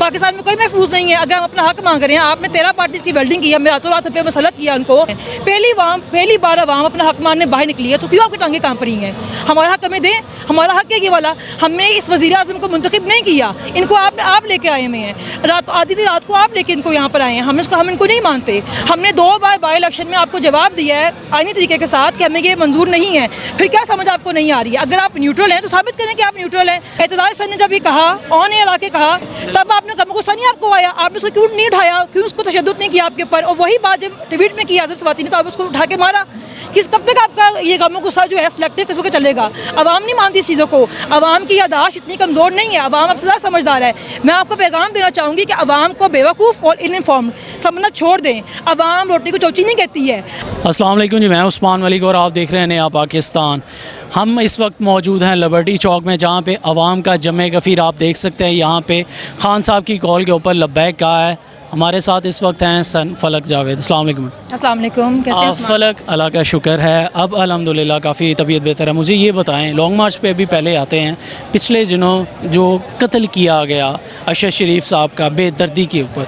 पाकिस्तान में कोई महफूज नहीं है। अगर हम अपना हक मांग रहे हैं, आपने 13 पार्टीज की वेल्डिंग की, हमने रातों रात पे मसलत किया उनको। पहली बार अवाम अपना हक मानने बाहर निकली है, तो क्यों आपकी टांगे कांप रही हैं? हमारा हक हमें दें, हमारा हक है ये वाला। हमने इस वज़ीर आज़म को मुंतखब नहीं किया, इनको आप लेके आए हुए हैं। आधी रात को आप लेके इनको यहाँ पर आए हैं। हम इनको नहीं मानते। हमने 2 बार बाई इलेक्शन में आपको जवाब दिया है आईनी तरीके के साथ कि हमें ये मंजूर नहीं है। फिर क्या समझ आपको नहीं आ रही है? अगर आप न्यूट्रल हैं तो साबित करें कि आप न्यूट्रल हैं। एतजाज सर ने जब ये कहा, ऑन एयर आके कहा, तब आपने कम गुस्सा नहीं आपको आया? आपने उसको क्यों नहीं उठाया? क्यों उसको तशद्दुद नहीं किया आपके ऊपर? और वही बात जब ट्वीट में की आज़म स्वाति ने, तो आप उसको उठा के मारा। कब तक आपका ये गम गुस्सा जो है सिलेक्टिव किस्म का चलेगा? अवाम नहीं मानती इस चीज़ों को। अवाम की यादाश्त इतनी कमज़ोर नहीं है। अवाम अब ज़्यादा समझदार है। मैं आपको पैगाम देना चाहूँगी कि अवाम को बेवकूफ़ और इनइन्फॉर्म्ड समझना छोड़ दें। अवाम रोटी को चौची नहीं कहती है। अस्सलाम वालेकुम जी, मैं उस्मान मलिक और आप देख रहे हैं नया पाकिस्तान। हम इस वक्त मौजूद हैं लिबर्टी चौक में, जहाँ पे अवाम का जमे गफ़ीर आप देख सकते हैं। यहाँ पे खान साहब की कॉल के ऊपर लब्बैक कहा है। हमारे साथ इस वक्त हैं सन फलक जावेद। अस्सलाम वालेकुम। अस्सलाम वालेकुम, कैसे हैं फलक? अल्लाह का शुक्र है, अब अल्हम्दुलिल्लाह काफ़ी तबीयत बेहतर है। मुझे ये बताएं, लॉन्ग मार्च पे अभी पहले आते हैं, पिछले दिनों जो कत्ल किया गया अरशद शरीफ साहब का बेदर्दी के ऊपर,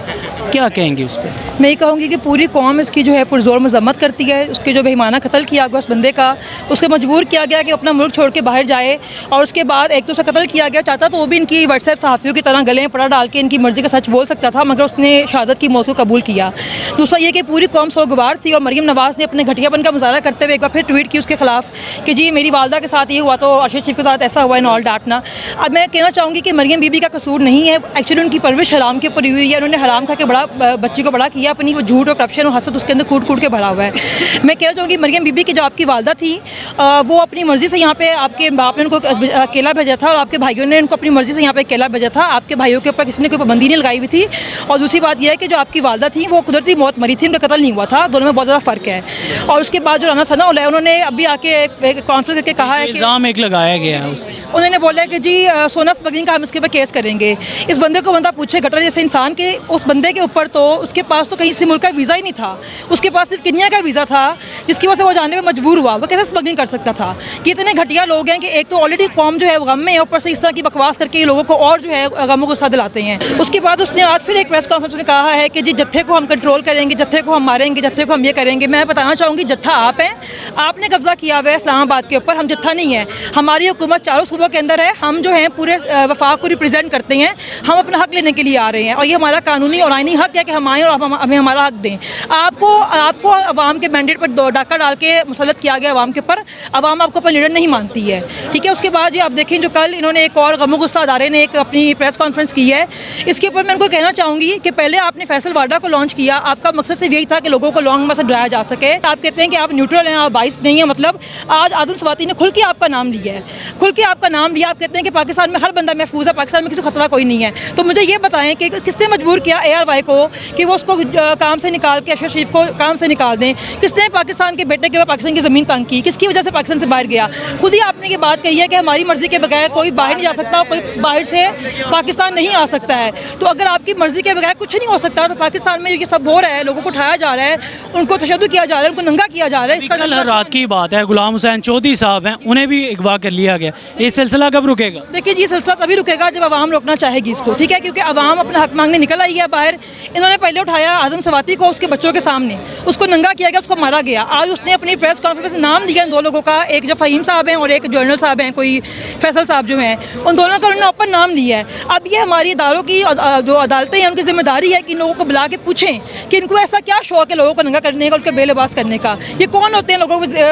क्या कहेंगे उस पर? मैं ये कहूँगी कि पूरी कौम इसकी जो है पुरजोर मजम्मत करती है। उसके जो बेईमाना कत्ल किया गया उस बंदे का, उसको मजबूर किया गया कि अपना मुल्क छोड़ के बाहर जाए, और उसके बाद एक तो उसे कत्ल किया गया। चाहता तो वो भी इनकी व्हाट्सएप सहाफ़ियों की तरह गले में पड़ा डाल के इनकी मर्ज़ी का सच बोल सकता था, मगर उसने शहादत की मौत को कबूल किया। दूसरा ये कि पूरी कौम सोगवार थी, और मरीम नवाज़ ने अपने घटियापन का मुजाहरा करते हुए एक बार फिर ट्वीट की उसके खिलाफ कि जी मेरी वालदा के साथ ये हुआ तो अरशद शरीफ के साथ ऐसा हुआ, इन ऑल डांटना। अब मैं कहना चाहूँगी कि मरीम बीबी का कसूर नहीं है। एक्चुअली उनकी परवरिश हराम के ऊपर हुई है। उन्होंने हराम खा के बच्ची को बड़ा किया, अपनी वो झूठ और करप्शन और हसद उसके अंदर कूट के भरा हुआ है। मैं कहना चाहूँगी मरियम बीबी की जो आपकी वालदा थी, वो अपनी मर्ज़ी से यहाँ पे, आपके बाप ने उनको अकेला भेजा था और आपके भाइयों ने उनको अपनी मर्ज़ी से यहाँ पे अकेला भेजा था। आपके भाइयों के ऊपर किसी ने कोई पाबंदी नहीं लगाई हुई थी। और दूसरी बात यह है कि जो आपकी वालदा थी वो कुदरती मौत मरी थी, उनका कत्ल नहीं हुआ था। दोनों में बहुत ज़्यादा फ़र्क है। और उसके बाद जो राना सना उन्होंने अभी आके कॉन्फ्रेंस करके कहा है कि इल्ज़ाम एक लगाया गया है उस, उन्होंने बोला कि जी सोना स्मगलिंग का हम इसके ऊपर केस करेंगे। इस बंदे को बंदा पूछे गटर जैसे इंसान के, उस बंदे के ऊपर तो उसके पास तो कहीं से मुल्क का वीज़ा ही नहीं था, उसके पास सिर्फ किनिया का वीज़ा था, जिसकी वजह से वो जाने में मजबूर हुआ। वो कैसे स्मगलिंग कर सकता था? कि इतने घटिया लोग हैं कि एक तो ऑलरेडी कौम जो है वो गम में है, ऊपर से इस तरह की बकवास करके ये लोगों को और जो है गमों को साथ दिलाते हैं। उसके बाद उसने आज फिर एक प्रेस कॉन्फ्रेंस में कहा है कि जी जत्थे को हम कंट्रोल करेंगे, जत्थे को हम मारेंगे, जत्थे को हम ये करेंगे। मैं बताना चाहूँगी जत्था आप हैं, आपने कब्जा किया हुआ है इस्लामाबाद के ऊपर, हम जत्था नहीं है। हमारी हुकूमत चारों सूबों के अंदर है। हम जो हैं पूरे वफाक को रिप्रेजेंट करते हैं। हम अपना हक लेने के लिए आ रहे हैं, और ये हमारा कानूनी और आईनी हक है कि हम आएँ और हमें हमारा हक दें। आपको अवाम के मैंडेट पर डाका डाल के मुसल्लत किया गया अवाम के ऊपर। अवाम आपको अपना लीडर नहीं मानती है, ठीक है। उसके बाद ये आप देखें जो कल इन्होंने एक और गमो गुस्सा अदारे ने एक अपनी प्रेस कॉन्फ्रेंस की है, इसके ऊपर मैं उनको कहना चाहूँगी कि पहले आपने फैसल वाडा को लॉन्च किया, आपका मकसद सिर्फ यही था कि लोगों को लॉन्ग में से डराया जा सके। आप कहते हैं कि आप न्यूट्रल हैं, आप बाइस नहीं है। मतलब आज आज़म स्वाति ने खुल के आपका नाम लिया है, खुल के आपका नाम लिया। आप कहते हैं कि पाकिस्तान में हर बंदा महफूज है, पाकिस्तान में किसी को खतरा कोई नहीं है। तो मुझे ये बताएं कि किसने मजबूर किया ARY को कि वो उसको काम से निकाल के, अरशद शरीफ को काम से निकाल दें? किसने पाकिस्तान के बेटे के बाद पाकिस्तान की ज़मीन तंग की? किसकी वजह से पाकिस्तान से बाहर गया? खुद ही आपने ये बात कही है कि हमारी मर्ज़ी के बगैर कोई बाहर नहीं जा सकता, कोई बाहर से पाकिस्तान नहीं आ सकता है। तो अगर आपकी मर्ज़ी के बगैर कुछ नहीं हो सकता, तो पाकिस्तान में ये सब हो रहा है, लोगों को उठाया जा रहा है, उनको तशद्दुद किया जा रहा है, उनको नंगा किया जा रहा है। इसका कल रात की बात है, गुलाम हुसैन चौधरी साहब हैं, उन्हें भी अगवा कर लिया गया। ये सिलसिला कब रुकेगा? देखिए ये सिलसिला तभी रुकेगा जब आवाम रोकना चाहेगी इसको, ठीक है। क्योंकि आवाम अपना हक मांगने निकल आई है बाहर। इन्होंने पहले उठाया आज़म स्वाति को उसके बच्चों के सामने, उसको नंगा किया गया, उसको मारा गया। आज उसने अपनी प्रेस कॉन्फ्रेंस में नाम दिया इन 2 लोगों का, एक जो फ़हीम साहब हैं और एक जनरल साहब हैं, कोई फैसल साहब जो हैं, उन दोनों का उन्होंने ओपन नाम लिया है। अब ये हमारी इदारों की जो अदालतें हैं उनकी जिम्मेदारी है कि इन लोगों को बुला के पूछें कि इनको ऐसा क्या शौक है लोगों को नंगा करने का, उनके बेलिबास करने का। ये कौन होते हैं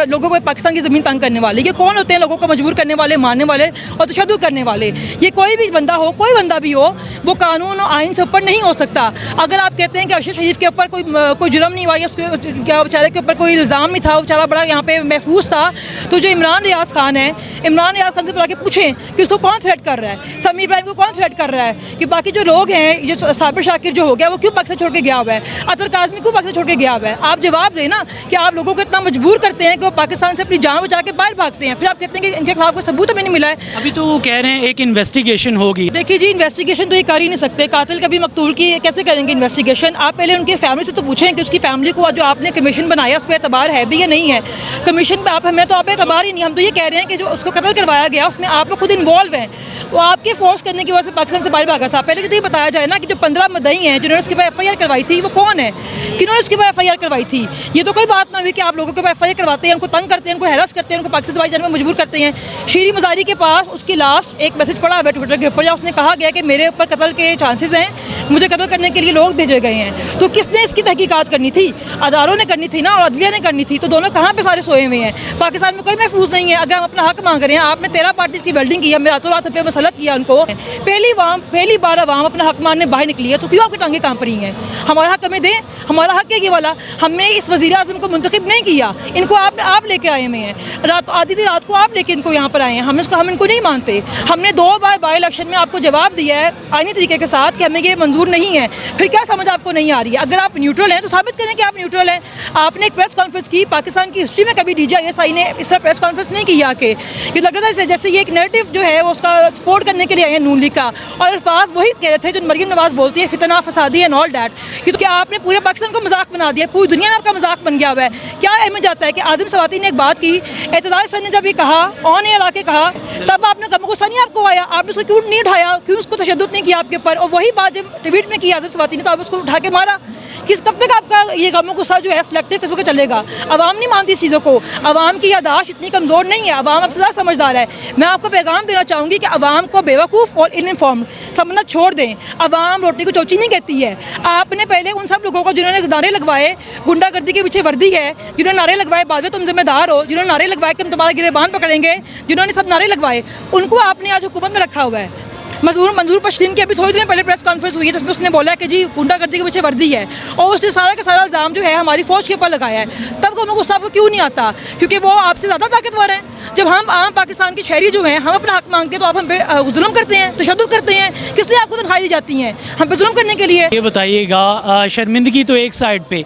लोगों को पाकिस्तान की ज़मीन तंग करने वाले? ये कौन होते हैं लोगों को मजबूर करने वाले, मारने वाले और तशद्दुद करने वाले? ये कोई भी बंदा हो, कोई बंदा भी हो, वो कानून और आइन से ऊपर नहीं हो सकता। अगर आप कहते हैं कि अरशद शरीफ के ऊपर कोई जुर्म नहीं हुआ, या क्या बेचारे के ऊपर कोई इल्ज़ाम नहीं था, वो बेचारा बड़ा यहाँ पे महफूज था, तो जो इमरान रियाज खान है, इमरान रियाज खान से बुला के पूछें कि उसको कौन थ्रेट कर रहा है, समी इब्राहिम को कौन थ्रेट कर रहा है, कि बाकी जो लोग हैं, जो साबिर शाकिर जो हो गया वो क्यों पाकिस्तान छोड़ के गया हुआ है, अतर काज़मी क्यों पाकिस्तान छोड़ के गया हुआ है? आप जवाब दें ना कि आप लोगों को इतना मजबूर करते हैं कि वो पाकिस्तान से अपनी जान बचा के बाहर भागते हैं, फिर आप कहते हैं कि इनके खिलाफ कोई सबूत हमें नहीं मिला है। अभी तो वो कह रहे हैं एक इन्वेस्टिगेशन होगी। देखिए जी, इन्वेस्टिगेशन तो ये कर ही नहीं सकते। कातिल कभी मकतूल की कैसे करेंगे इन्वेस्टिगेशन? आप पहले पहले उनकी फैमिली से तो पूछें कि उसकी फैमिली को जो आपने कमीशन बनाया उस पर एतबार है भी या नहीं है। कमीशन पे आप हमें तो आप एतबार ही नहीं, हम तो ये कह रहे हैं कि जो उसको कत्ल करवाया गया उसमें आप लोग खुद इन्वॉल्व हैं, वो आपके फोर्स करने की वजह से पाकिस्तान से बाहर भागा था। पहले तो ये बताया जाए ना कि जो 15 मदई हैं जिन्होंने उसके ऊपर FIR करवाई थी वो कौन है, किन्होंने उसके ऊपर FIR करवाई थी। ये तो कोई बात ना हुई कि आप लोगों के ऊपर FIR करवाते हैं, उनको तंग करते हैं, उनको हैरस करते हैं, उनको पाकिस्तान से बाहर जाने में मजबूर करते हैं। शीरी मजारी के पास उसकी लास्ट एक मैसेज पड़ा है ट्विटर के ऊपर, उसने कहा गया कि मेरे ऊपर कत्ल के चांसेस हैं, मुझे कत्ल करने के लिए लोग भेजे गए हैं। तो किसने इसकी तहकीकात करनी थी? अदारों ने करनी थी ना, और अदलिया ने करनी थी। तो दोनों कहाँ पे सारे सोए हुए हैं? पाकिस्तान में कोई महफूज नहीं है। अगर हम अपना हक मांग रहे हैं, आपने 13 पार्टीज की वेल्डिंग की है, मेरा रातों रात पे मसलत किया उनको, पहली बार अवाम अपना हक मानने बाहर निकली है, तो क्यों आपकी टांगे कांप रही हैं? हमारा हक हमें दें, हमारा हक है ये वाला। हमने इस वज़ीर आज़म को मुंतखब नहीं किया, इनको आप लेके आए हुए हैं। आधी रात को आप लेके इनको यहाँ पर आए हैं, हम इनको नहीं मानते। हमने 2 बार बाई इलेक्शन में आपको जवाब दिया है आईनी तरीके के साथ कि हमें ये मंजूर नहीं है, फिर क्या समझ आपको नहीं आ रही है? अगर आप न्यूट्रल हैं तो साबित करें कि आप न्यूट्रल हैं। आपने एक प्रेस कॉन्फ्रेंस की, पाकिस्तान की हिस्ट्री में कभी DGISI ने इस तरह प्रेस कॉन्फ्रेंस नहीं किया कि ये लग रहा था जैसे ये एक नैरेटिव जो है वो उसका सपोर्ट करने के लिए आए हैं नून लीग का, और अल्फाज वही कह रहे थे जो मरीम नवाज बोलती है, फितना फसादी एंड ऑल दैट। क्योंकि आपने पूरे पाकिस्तान को मजाक बना दिया, पूरी दुनिया में आपका मजाक बन गया हुआ है। क्या अहमियत जाता है कि आज़म सवाती ने एक बात की, एतजाज सर ने जब ये कहा, ऑन एयर आके कहा, तब आपने कम गुस्सा नहीं आपको आया? आपने उसको क्यों नहीं उठाया, क्यों उसको तशद्दुद नहीं किया आपके ऊपर? और वही बात जब ट्वीट में की आज़म सवाती ने तो आप उसको उठा के मारा। कब तक आपका ये गमों गुस्सा जो है सिलेक्टिव किस्म का चलेगा? अवाम नहीं मानती इस चीज़ों को, अवाम की यादाश्त इतनी कमज़ोर नहीं है, अवाम अब से ज़्यादा समझदार है। मैं आपको पैगाम देना चाहूँगी कि अवाम को बेवकूफ़ और इनइन्फॉर्म्ड समझना छोड़ दें। अवाम रोटी को चौची नहीं कहती है। आपने पहले उन सब लोगों को जिन्होंने नारे लगवाए गुंडागर्दी के पीछे वर्दी है, जिन्होंने नारे लगवाए बाद में तुम जिम्मेदार हो, जिन्होंने नारे लगवाए कि हम तुम्हारा गिरेबान पकड़ेंगे, जिन्होंने सब नारे लगवाए, उनको आपने आज हुकूमत में रखा हुआ है। मंजूर पश्तीन की अभी थोड़ी देर पहले प्रेस कॉन्फ्रेंस हुई है जिसमें उसने बोला कि जी गुंडागर्दी के पीछे वर्दी है, और उसने सारा का सारा इल्ज़ाम जो है हमारी फ़ौज के ऊपर लगाया है। तब हमें गुस्सा आपको क्यों नहीं आता? क्योंकि वो आपसे ज़्यादा ताकतवर हैं। जब हम आम पाकिस्तान के शहरी जो हैं हम अपना हक मांगते हैं तो आप हम पे जुल्म करते हैं, तशद्दुद करते हैं। किस लिए आपको तनख्वाह दी जाती हैं? हम पे जुल्म करने के लिए। ये बताइएगा, शर्मिंदगी तो एक साइड पे,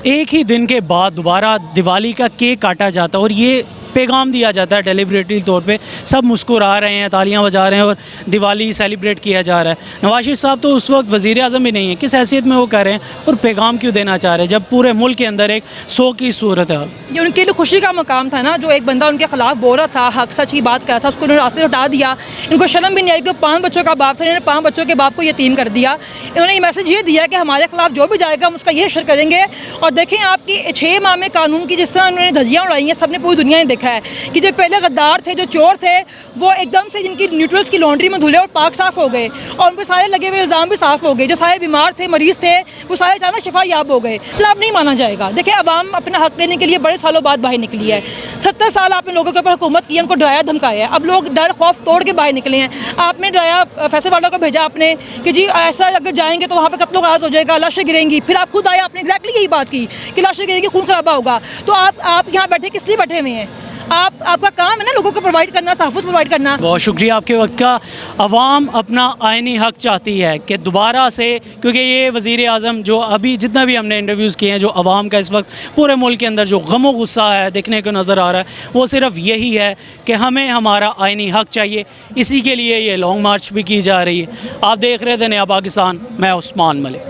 एक ही दिन के बाद दोबारा दिवाली का केक काटा जाता है और ये पैगाम दिया जाता है डेलिब्रेटरी तौर पे, सब मुस्कुरा रहे हैं, तालियां बजा रहे हैं और दिवाली सेलिब्रेट किया जा रहा है। नवाज शरीफ साहब तो उस वक्त वज़ीर आज़म भी नहीं है, किस हैसियत में वो कर रहे हैं और पैगाम क्यों देना चाह रहे हैं जब पूरे मुल्क के अंदर एक सो की सूरत है? ये उनके लिए खुशी का मकाम था ना, जो एक बंदा उनके खिलाफ बोल रहा था, हक सच की बात कर रहा था, उसको उन्होंने रास्ते हटा दिया। इनको शर्म भी नहीं आई कि 5 बच्चों का बाप था, इन्होंने 5 बच्चों के बाप को यतीम कर दिया। इन्होंने ये मैसेज ये दिया कि हमारे खिलाफ जो भी जाएगा हम उसका ये शर करेंगे। और देखें आपकी 6 माह में कानून की जिस तरह उन्होंने धज्जियाँ उड़ाई हैं, सबने पूरी दुनिया ने देखा है कि जो पहले गद्दार थे, जो चोर थे, वो एकदम से जिनकी न्यूट्रल्स की लॉन्ड्री में धुले और पाक साफ़ हो गए और उन पर सारे लगे हुए इल्ज़ाम भी साफ़ हो गए। जो सारे बीमार थे, मरीज़ थे, वो सारे अचानक शिफा याब हो गए। इसलिए अब नहीं माना जाएगा। देखिए अवाम अपना हक लेने के लिए बड़े सालों बाद बाहर निकली है। 70 साल आपने लोगों के ऊपर हुकूमत की, उनको डराया धमकाया है। अब लोग डर खौफ तोड़ के बाहर निकले हैं। आपने डराया फैसल वालों को भेजा आपने कि जी ऐसा अगर जाएंगे तो वहाँ पर कत्लो गाज़ हो जाएगा, लाशें गिरेंगी। फिर आप खुद आए, आपने एग्जैक्टली यही बात की कि लाशें गिरेंगी, खून खराबा होगा। तो आप यहाँ बैठे किस लिए बैठे हुए हैं? आपका काम है ना लोगों को प्रोवाइड करना, तहफ़्फ़ुज़ प्रोवाइड करना। बहुत शुक्रिया आपके वक्त का। अवाम अपना आइनी हक चाहती है कि दोबारा से, क्योंकि ये वज़ीर आज़म जो अभी जितना भी हमने इंटरव्यूज़ किए हैं, जो अवाम का इस वक्त पूरे मुल्क के अंदर जो गम व गुस्सा है देखने को नज़र आ रहा है, वो सिर्फ यही है कि हमें हमारा आइनी हक चाहिए। इसी के लिए ये लॉन्ग मार्च भी की जा रही है। आप देख रहे थे नया पाकिस्तान, मैं उस्मान मलिक।